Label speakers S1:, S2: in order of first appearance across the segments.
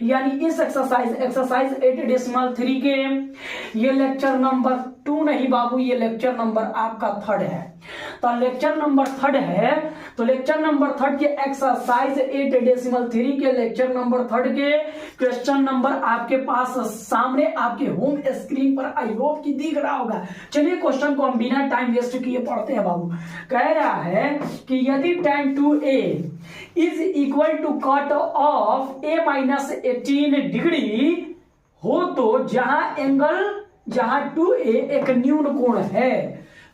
S1: यानी इस एक्सरसाइज 8.3 के ये लेक्चर नंबर 2 नहीं बाबू, ये लेक्चर नंबर आपका 3rd है। तो लेक्चर नंबर 3rd है, तो लेक्चर नंबर 3rd के एक्सरसाइज 8.3 के लेक्चर नंबर 3rd के क्वेश्चन नंबर आपके पास सामने आपके होम स्क्रीन पर आई होप कि दिख रहा होगा। चलिए क्वेश्चन को हम बिना टाइम वेस्ट किए पढ़ते हैं बाबू। कह रहा है कि यदि tan 2a is equal to cot of a minus 18 degree हो तो जहां 2a एक न्यून कोण है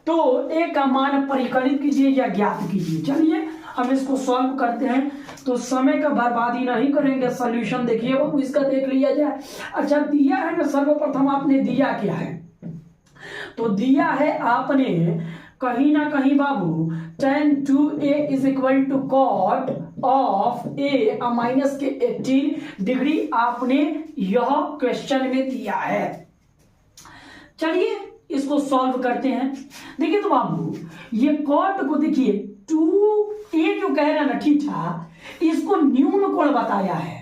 S1: तो a का मान परिकलित कीजिए या ज्ञात कीजिए। चलिए हम इसको सॉल्व करते हैं, तो समय का बर्बादी नहीं करेंगे। सॉल्यूशन देखिए बाबू, इसका देख लिया जाए। अच्छा दिया है ना, सर्वप्रथम आपने दिया क्या है, तो दिया है आपने कहीं ना कहीं बाबू tan 2a is equal to cot of a minus के 18 डिग्री आपने यह क्वेश्चन में दिया है। चलिए इसको सॉल्व करते हैं। देखिए तो बाबू ये कॉट को देखिए 2a जो कह रहा है ना थीटा, इसको न्यून कोण बताया है।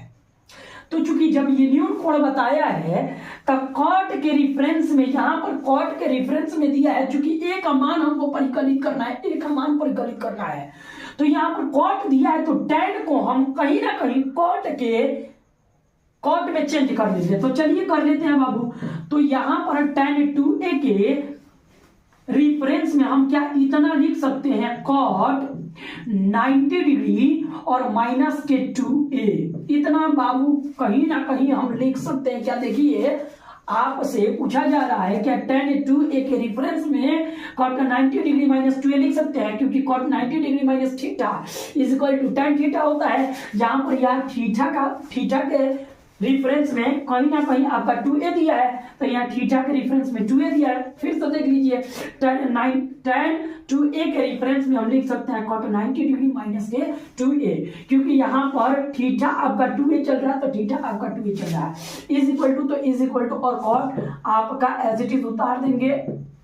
S1: तो चूंकि जब ये न्यून कोण बताया है तब कॉट के रिफरेंस में, यहां पर कॉट के रिफरेंस में दिया है, चूंकि a का मान हमको परिकलित करना है, a का मान परिकलित करना है, तो यहां पर कॉट दिया है, तो tan को हम कहीं ना कहीं कॉट में चेंज कर देते हैं। तो चलिए कर लेते हैं बाबू। तो यहां पर tan 2a के रिफरेंस में हम क्या इतना लिख सकते हैं, कॉट 90 डिग्री और माइनस के 2a, इतना बाबू कहीं ना कहीं हम लिख सकते हैं। क्या देखिए आपसे पूछा जा रहा है क्या tan 2a के रिफरेंस में कॉट का 90 डिग्री माइनस 2a लिख सकते हैं, क्योंकि cot 90 degree minus theta is equal to tan theta होता है। जहां पर यार थीटा के रिफरेंस में कहीं ना कहीं आपका 2a दिया है, तो यहाँ थीटा के रिफरेंस में 2a दिया है। फिर से देख लीजिए tan 2a के रिफरेंस में हम लिख सकते हैं cot 90 डिग्री माइनस के 2a, क्योंकि यहाँ पर थीटा आपका 2a चल रहा है, तो थीटा आपका 2a चल रहा है। इज इक्वल टू, तो इज इक्वल टू और cot आपका एज इट इज उतार देंगे,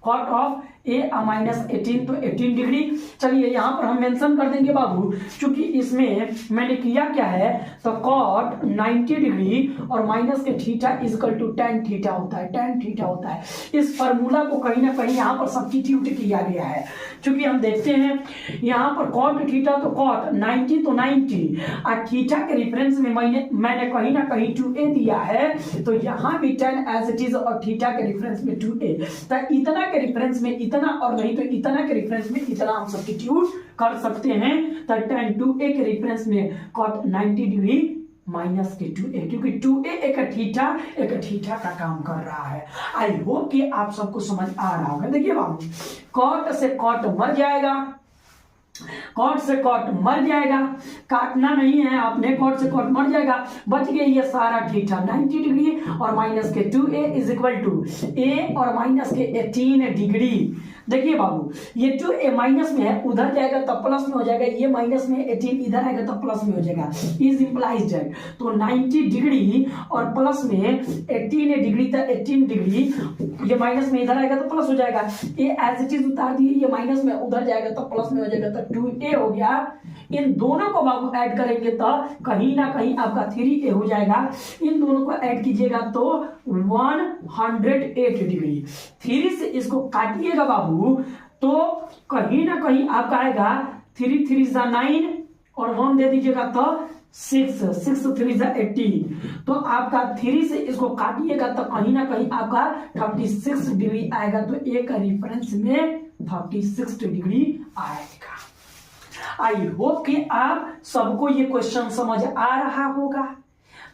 S1: कॉट ऑफ a माइनस 18, तो 18 डिग्री। चलिए यहाँ पर हम मेंशन कर देंगे बाबू, क्योंकि इसमें मैंने किया क्या है, तो कॉट 90 डिग्री और माइनस के theta is equal to tan theta होता है, tan थीटा होता है। इस फार्मूला को कहीं ना कहीं यहाँ पर सब्स्टिट्यूट किया गया है, क्योंकि हम देखते हैं यहाँ पर कॉट थीटा, तो कॉट 90 तो 90 और थीटा के रिफरेंस में मैंने कहीं ना कहीं 2a दिया है, तो यहाँ भी tan एज इट इज और थीटा के रिफरेंस में 2a, तो इतना के रिफरेंस में इतना और नहीं तो इतना के रिफरेंस में इतना हम सब्स्टिट्यूट कर सकते हैं। तो tan 2a के रिफरेंस में cot 90 डिग्री माइनस के 2a, क्योंकि 2a एक थीटा का काम कर रहा है। आई होप कि आप सबको समझ आ रहा होगा। देखिए बाबू cot से cot मर जाएगा, कॉट से कॉट मर जाएगा, काटना नहीं है आपने, कॉट से कॉट मर जाएगा, बच गया ये सारा थीटा 90 डिग्री और माइनस के 2a is equal to a और माइनस के 18 डिग्री। देखिए बाबू ये 2a माइनस में है, उधर जाएगा तब प्लस में हो जाएगा, ये माइनस में 18 इधर आएगा तब प्लस में हो जाएगा, इज इंप्लाइज दैट। तो 90 डिग्री और प्लस में 18 डिग्री तक 18 डिग्री, ये माइनस में इधर आएगा तो प्लस हो जाएगा, ये एज इट इज उतार दिए, ये माइनस में उधर जाएगा तो प्लस में हो जाएगा, तो 2a हो गया। इन दोनों को बाबू ऐड करेंगे तो कहीं ना कहीं आपका 3a हो जाएगा। इन दोनों को ऐड कीजिएगा तो 108 डिग्री। 3 से इसको काटिएगा बाबू तो कहीं ना कहीं आपका आएगा 3 3 9 और 1 दे दीजिएगा तो 6 6 3 18, तो आपका 3 से इसको काटिएगा तो कहीं ना कहीं आपका 36 डिग्री आएगा, तो एक रिफरेंस में 36 डिग्री आएगा। आई होप कि आप सबको ये क्वेश्चन समझ आ रहा होगा।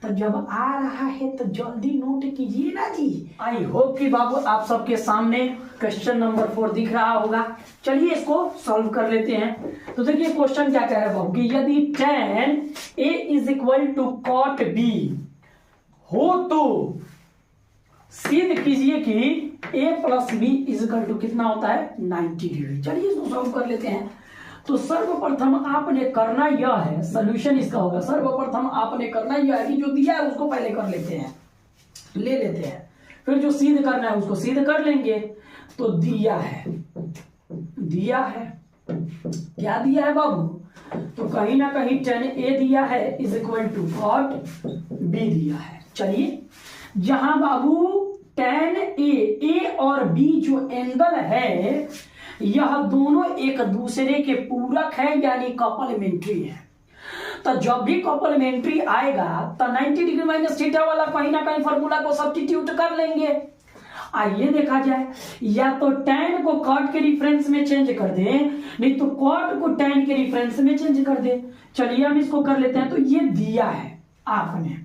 S1: तो जब आ रहा है तो जल्दी नोट कीजिए ना जी। आई होप कि बाबू आप सबके सामने क्वेश्चन नंबर 4 दिख रहा होगा। चलिए इसको सॉल्व कर लेते हैं। तो देखिए क्वेश्चन क्या कह रहा है बाबू कि यदि tan a is equal to cot b हो तो सिद्ध कीजिए कि a plus B is equal to कितना होता है 90 डिग्री। चलिए इसको सॉल्व कर लेते हैं। तो सर्वप्रथम आपने करना यह है, सॉल्यूशन इसका होगा, सर्वप्रथम आपने करना यह है कि जो दिया है उसको पहले कर लेते हैं, ले लेते हैं, फिर जो सिद्ध करना है उसको सिद्ध कर लेंगे। तो दिया है क्या दिया है बाबू, तो कहीं ना कहीं tan A दिया है is equal to cot B दिया है। चलिए जहां बाबू tan A और B जो एंगल है यह दोनों एक दूसरे के पूरक है यानी कॉम्प्लीमेंट्री है। तो जब भी कॉम्प्लीमेंट्री आएगा तो 90 डिग्री माइनस थीटा वाला कहीं ना कहीं फॉर्मूला को सब्स्टिट्यूट कर लेंगे। आइए देखा जाए, या तो tan को cot के रिफरेंस में चेंज कर दे, नहीं तो cot को tan के रिफरेंस में चेंज कर दे। चलिए हम इसको कर लेते हैं। तो ये दिया है आपने,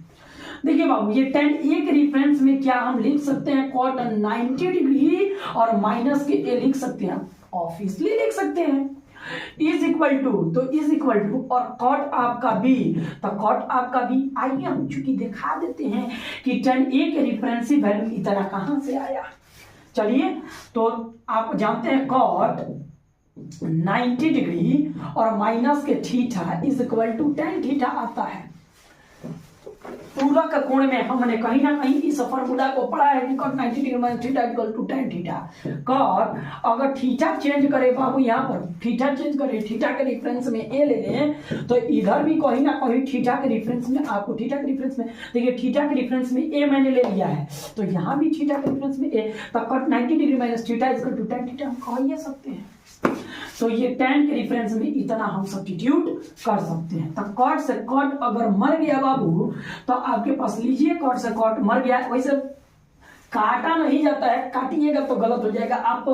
S1: देखिए बाबू ये tan A के रिफरेंस में क्या हम लिख सकते हैं cot 90 डिग्री और माइनस के A लिख सकते हैं, ऑब्वियसली लिख सकते हैं। इज इक्वल टू, तो इज इक्वल टू और cot आपका B, तो cot आपका B। आइए हम चूंकि दिखा देते हैं कि tan A के रिफरेंसिव वैल्यू की तरह कहां से आया। चलिए तो आप जानते हैं cot 90 डिग्री और माइनस के theta is equal to tan theta आता है। पूरक कोण में हमने कहीं ना कहीं इस फॉर्मूला को पढ़ा है कि cot 90 degree minus theta equal to tan theta. cot अगर थीटा चेंज करे बाबू, यहाँ पर थीटा चेंज करे, थीटा के रिफरेंस में A ले लें तो इधर भी कहीं ना कहीं थीटा के रिफरेंस में, आपको थीटा के रिफरेंस में देखिए थीटा के रिफरेंस में A मैंने ले लिया है, तो यहाँ भी थीटा के रिफरेंस में A, तो cot 90 degree minus theta equal to tan theta हम कह ही सकते हैं। तो ये tan के रिफरेंस में इतना हम सब्स्टिट्यूट कर सकते हैं। तो cot से cot अगर मर गया बाबू तो आपके पास लीजिए cot से cot मर गया, वैसे काटा नहीं जाता है, काटिएगा तो गलत हो जाएगा, आप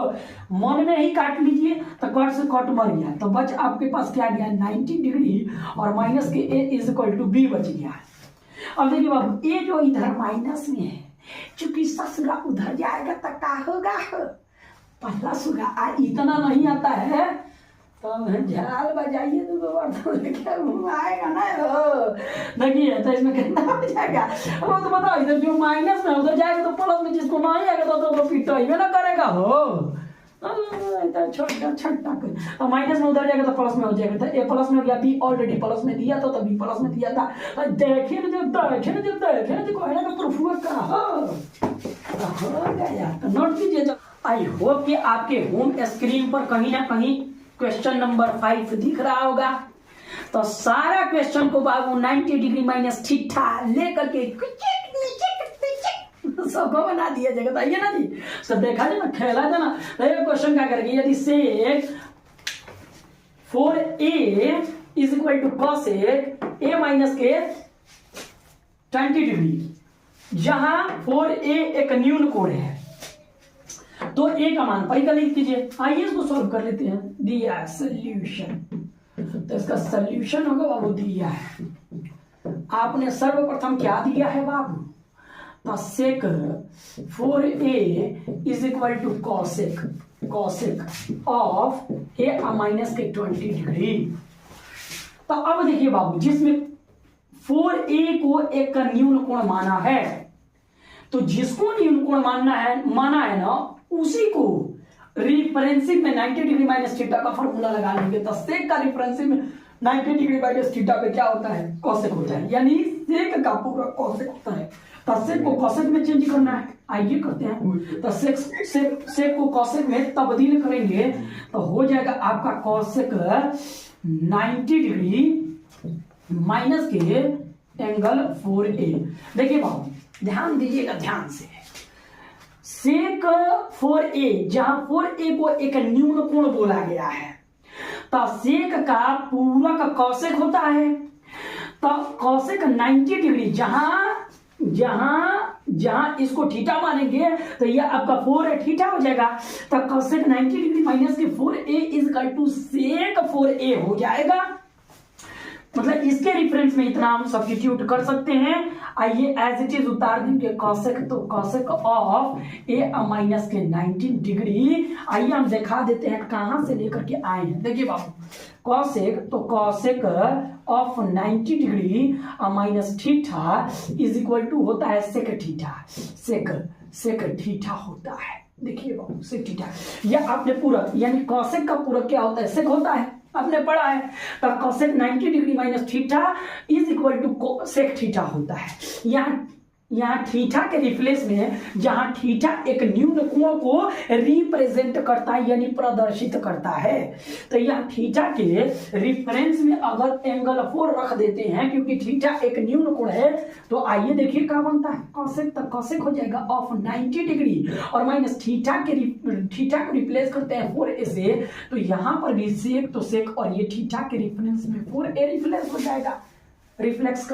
S1: मन में ही काट लीजिए। तो cot से cot मर गया तो बच आपके पास क्या गया 90 डिग्री और माइनस के A is equal to B बच गया। अब देखिए बाबू A जो इधर माइनस में है, चूंकि ससुरा उधर जाएगा तो क्या होगा, पहला सुगा इतना नहीं आता है तो झाल बजाइए तो आएगा ना। देखिए तो इसमें कितना हो जाएगा, वो तो बताओ इधर जो माइनस में उधर जाएगा तो प्लस में, जिसको नहीं आएगा तो पिटा ही ना करेगा हो। छठा तो माइनस में उधर जाएगा तो प्लस में हो जाएगा। तो ए प्लस में हो गया, बी ऑलरेडी प्लस में दिया था तो बी प्लस में दिया था। तो देखिए ना प्रूफ हो गया। तो नोट कीजिए, आई होप कि आपके होम स्क्रीन पर कहीं ना कहीं क्वेश्चन नंबर 5 दिख रहा होगा। तो सारा क्वेश्चन को बाबू 90 डिग्री माइनस थीटा लेकर के सबको बना दिया जाएगा। बताइए ना जी, सब देखा जाए ना, खेला जाए ना। तो ये क्वेश्चन क्या करेंगे, यदि sec 4a is equal to cosec a minus के 20 डिग्री, जहां 4a एक न्यून कोण है तो a का मान पाई का लिख दीजिए। आइए इसको सॉल्व कर लेते हैं। दिया सोल्यूशन, तो इसका सोल्यूशन होगा बाबू दिया है आपने सर्वप्रथम क्या दिया है बाबू, तो sec 4a is equal to cosec of a minus के 20 डिग्री। तो अब देखिए बाबू जिसमें 4a को एक न्यून कोण माना है, तो जिसको न्यून कोण माना है ना उसी को रिफरेंसिव में 90 डिग्री माइनस थीटा का फॉर्मूला लगा लेंगे। तो सेक का रिफरेंसिव में 90 डिग्री माइनस थीटा पे क्या होता है, कॉसेक होता है, यानी सेक का पूरा कॉसेक होता है। तो सेक को कॉसेक में चेंज करना है, आइए करते हैं। तो सेक को कॉसेक में तब्दील करेंगे तो हो जाएगा आपका कॉसेक 90 डिग्री माइनस के एंगल 4a। देखिए बाबू ध्यान दीजिएगा ध्यान से, सेक 4a जहां 4a को एक न्यून कोण बोला गया है, तो सेक का पूरा का कॉसेक होता है। तो कॉसेक 90 डिग्री जहां इसको थीटा मानेंगे तो ये आपका 4a थीटा हो जाएगा। तो कॉसेक 90 डिग्री माइनस के 4a is equal to sec 4a हो जाएगा। मतलब इसके रिफरेंस में इतना हम सब्स्टिट्यूट कर सकते हैं। आइए एज इट इज उतार देंगे कॉसेक, तो कॉसेक ऑफ a माइनस के 90 डिग्री। आइए हम दिखा देते हैं कहां से लेकर के आए हैं। देखिए बाबू कॉसेक, तो cosec of 90 degree minus theta is equal to होता है सेक थीटा, सेक थीटा होता है। देखिए बाबू सेक थीटा, यह आपने पूरक यानी कॉसेक का पूरक क्या होता है, सेक होता है, आपने पढ़ा है। तो cosec 90 degree minus theta is equal to sec theta होता है। यहाँ यहाँ थीटा के रिप्लेस में जहां थीटा एक न्यून कोण को रिप्रेजेंट करता है यानी प्रदर्शित करता है, तो यहाँ थीटा के रिफरेंस में अगर एंगल 4 रख देते हैं क्योंकि थीटा एक न्यून कोण है, तो आइए देखिए क्या बनता है, कॉसेक तक कॉसेक हो जाएगा ऑफ 90 डिग्री और माइनस थीटा को रिप्लेस करते हैं 4a से, तो यहाँ पर भी सेक तो सेक और ये थीटा के रिफरेंस में 4a रिप्लेस हो जाएगा, रिप्लेस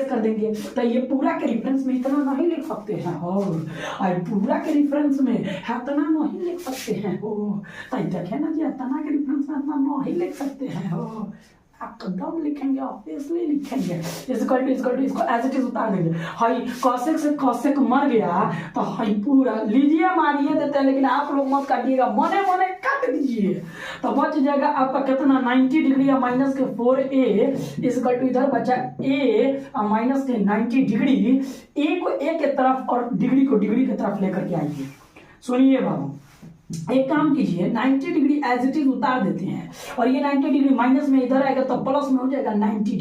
S1: कर देंगे। तो ये पूरा के रेफरेंस में इतना नहीं लिख सकते हैं और पूरा के रेफरेंस में इतना नहीं लिख सकते हैं हो, तो देखे ना जी इतना के रेफरेंस में इतना नहीं लिख सकते हैं हो, एकदम लिखेंगे ऑब्वियसली लिखेंगे, इसको एज इट इज उतार देंगे। हाई कॉसेक से कॉसेक मर गया तो हाई पूरा लीजिए मारिए देते हैं, लेकिन आप लोग मत काटिएगा, मने मने काट दीजिए तो बच जाएगा आपका कितना 90 डिग्री या माइनस के 4a इसका टू इधर बचा a माइनस के 90 डिग्री, a को a के तरफ और डिग्री को डिग्री की तरफ लेकर के आइए। सुनिए बाबू, एक काम कीजिए 90 डिग्री एज इट इज उतार देते हैं और ये 90 डिग्री माइनस में इधर आएगा तो प्लस में हो जाएगा 90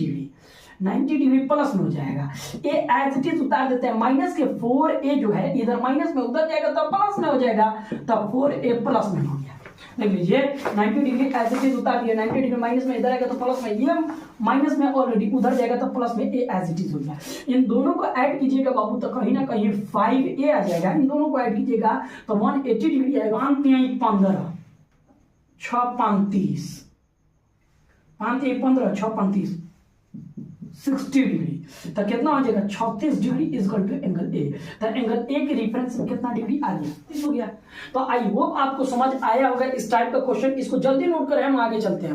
S1: डिग्री प्लस में हो जाएगा, ए एज इट इज उतार देते हैं, माइनस के 4a जो है इधर माइनस में उधर जाएगा तो प्लस में हो जाएगा, तब 4a प्लस में हो गया। देख लीजिए 90 डिग्री एज इट इज उतार दिया, 90 डिग्री माइनस में इधर आएगा तो प्लस में, ये माइनस में ऑलरेडी उधर जाएगा तो प्लस में ए एज इट इज हो गया। इन दोनों को ऐड कीजिएगा बाबू तो कहीं ना कहीं 5a आ जाएगा, इन दोनों को ऐड कीजिएगा तो 180 डिग्री आएगा, 15 6 35 5 15 6 35 60 डिग्री, तो कितना हो जाएगा 36 degree is equal to angle A, तो एंगल ए के रेफरेंस में कितना डिग्री आ गया 30 हो गया। तो आई होप आपको समझ आया होगा इस टाइप का क्वेश्चन, इसको जल्दी नोट करें, हम आगे चलते हैं।